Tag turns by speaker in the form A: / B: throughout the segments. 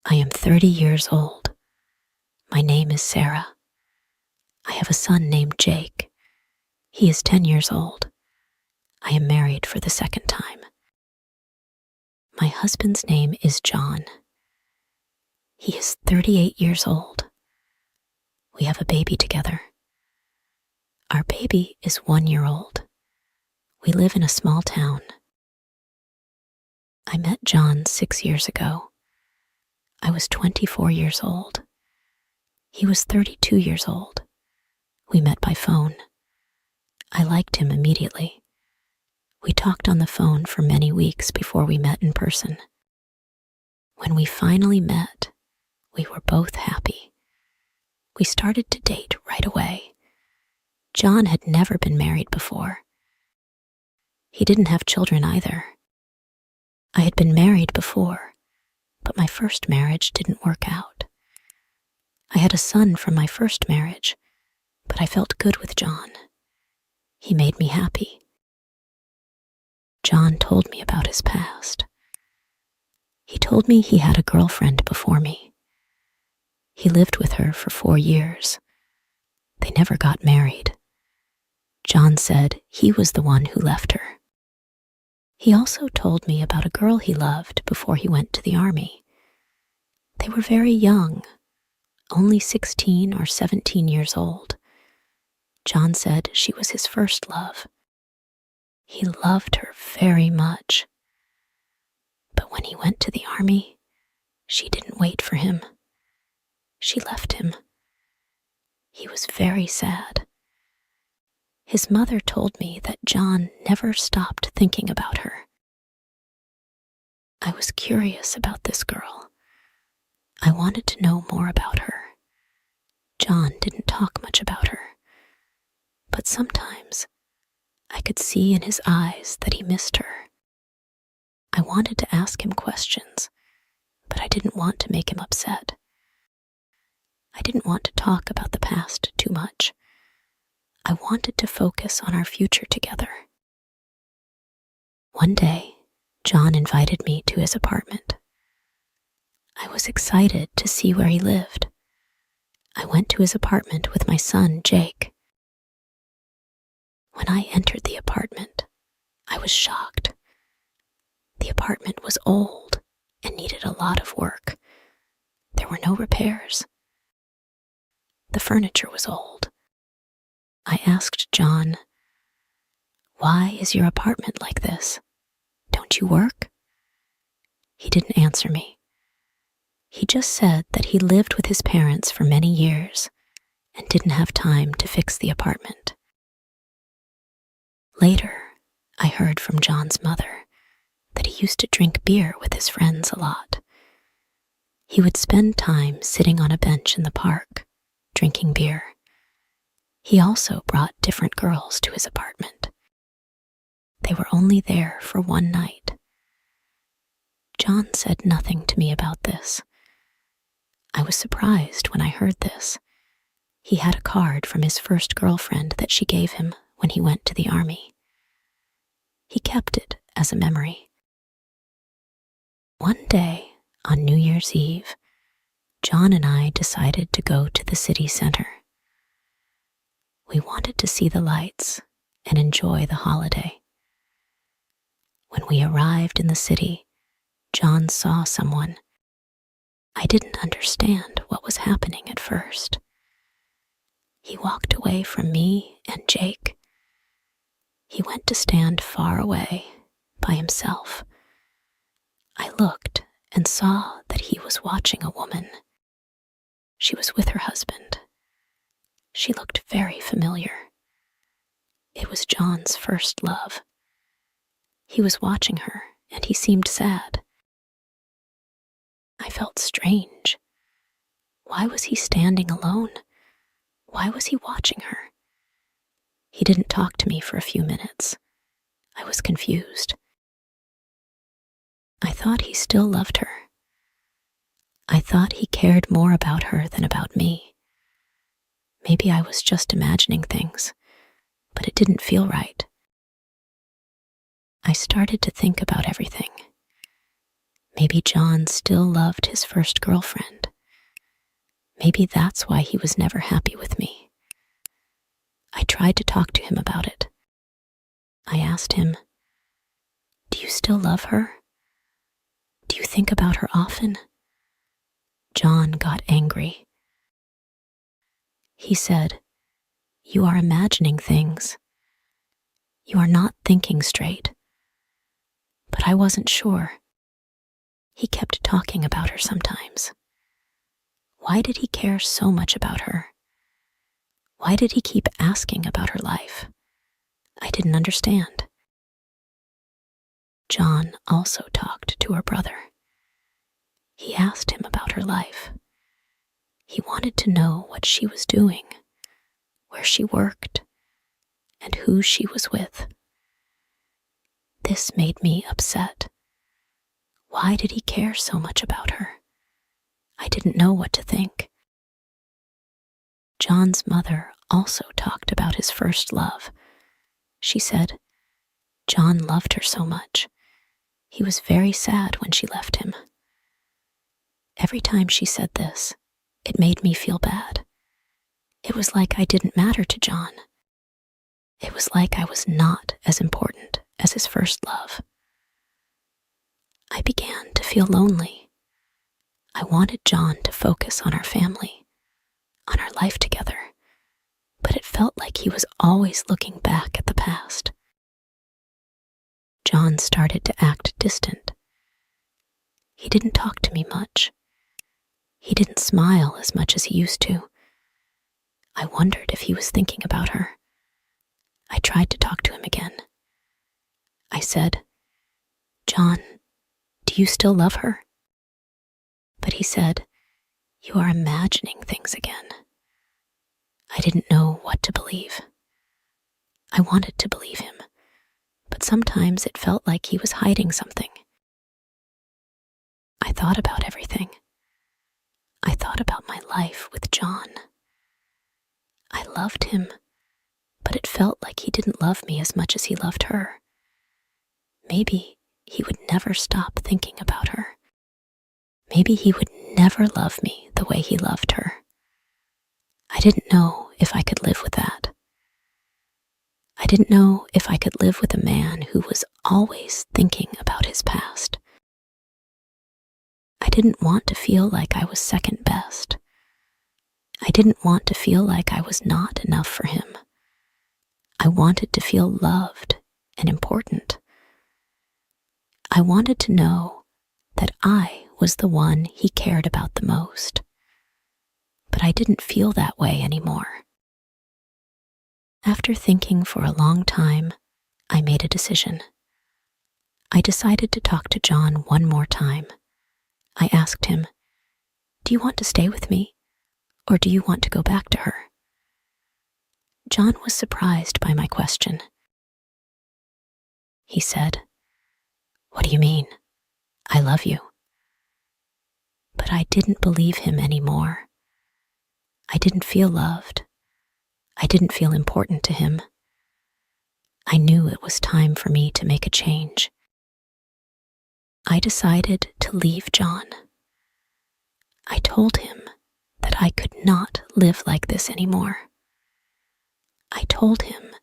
A: I am 30 years old. My name is Sarah. I have a son named Jake. He is 10 years old. I am married for the second time. My husband's name is John. He is 38 years old. We have a baby together. Our baby is 1 year old. We live in a small town. I met John 6 years ago. I was 24 years old. He was 32 years old. We met by phone. I liked him immediately. We talked on the phone for many weeks before we met in person. When we finally met, we were both happy. We started to date right away. John had never been married before. He didn't have children either. I had been married before, but my first marriage didn't work out. I had a son from my first marriage, but I felt good with John. He made me happy. John told me about his past. He told me he had a girlfriend before me. He lived with her for 4 years. They never got married. John said he was the one who left her. He also told me about a girl he loved before he went to the army. They were very young, only 16 or 17 years old. John said she was his first love. He loved her very much. But when he went to the army, she didn't wait for him. She left him. He was very sad. His mother told me that John never stopped thinking about her. I was curious about this girl. I wanted to know more about her. John didn't talk much about her, but sometimes I could see in his eyes that he missed her. I wanted to ask him questions, but I didn't want to make him upset. I didn't want to talk about the past too much. I wanted to focus on our future together. One day, John invited me to his apartment. I was excited to see where he lived. I went to his apartment with my son, Jake. When I entered the apartment, I was shocked. The apartment was old and needed a lot of work. There were no repairs. The furniture was old. I asked John, "Why is your apartment like this? Don't you work?" He didn't answer me. He just said that he lived with his parents for many years and didn't have time to fix the apartment. Later, I heard from John's mother that he used to drink beer with his friends a lot. He would spend time sitting on a bench in the park, drinking beer. He also brought different girls to his apartment. They were only there for one night. John said nothing to me about this. I was surprised when I heard this. He had a card from his first girlfriend that she gave him when he went to the army. He kept it as a memory. One day, on New Year's Eve, John and I decided to go to the city center. We wanted to see the lights and enjoy the holiday. When we arrived in the city, John saw someone. I didn't understand what was happening at first. He walked away from me and Jake. He went to stand far away by himself. I looked and saw that he was watching a woman. She was with her husband. She looked very familiar. It was John's first love. He was watching her, and he seemed sad. I felt strange. Why was he standing alone? Why was he watching her? He didn't talk to me for a few minutes. I was confused. I thought he still loved her. I thought he cared more about her than about me. Maybe I was just imagining things, but it didn't feel right. I started to think about everything. Maybe John still loved his first girlfriend. Maybe that's why he was never happy with me. I tried to talk to him about it. I asked him, "Do you still love her? Do you think about her often?" John got angry. He said, "You are imagining things. You are not thinking straight." But I wasn't sure. He kept talking about her sometimes. Why did he care so much about her? Why did he keep asking about her life? I didn't understand. John also talked to her brother. He asked him about her life. He wanted to know what she was doing, where she worked, and who she was with. This made me upset. Why did he care so much about her? I didn't know what to think. John's mother also talked about his first love. She said, John loved her so much. He was very sad when she left him. Every time she said this, it made me feel bad. It was like I didn't matter to John. It was like I was not as important as his first love. I began to feel lonely. I wanted John to focus on our family, on our life together, but it felt like he was always looking back at the past. John started to act distant. He didn't talk to me much. He didn't smile as much as he used to. I wondered if he was thinking about her. I tried to talk to him again. I said, "John, do you still love her?" But he said, "You are imagining things again." I didn't know what to believe. I wanted to believe him, but sometimes it felt like he was hiding something. I thought about everything. I thought about my life with John. I loved him, but it felt like he didn't love me as much as he loved her. Maybe he would never stop thinking about her. Maybe he would never love me the way he loved her. I didn't know if I could live with that. I didn't know if I could live with a man who was always thinking about his past. I didn't want to feel like I was second best. I didn't want to feel like I was not enough for him. I wanted to feel loved and important. I wanted to know that I was the one he cared about the most. But I didn't feel that way anymore. After thinking for a long time, I made a decision. I decided to talk to John one more time. I asked him, "Do you want to stay with me, or do you want to go back to her?" John was surprised by my question. He said, "What do you mean? I love you." But I didn't believe him anymore. I didn't feel loved. I didn't feel important to him. I knew it was time for me to make a change. I decided to leave John. I told him that I could not live like this anymore. I told him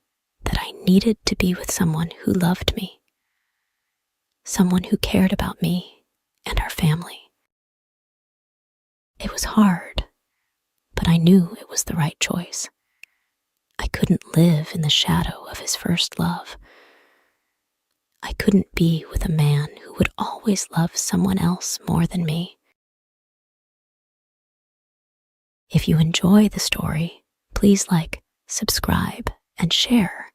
A: that I needed to be with someone who loved me, someone who cared about me and our family. It was hard, but I knew it was the right choice. I couldn't live in the shadow of his first love. I couldn't be with a man who would always love someone else more than me. If you enjoy the story, please like, subscribe, and share.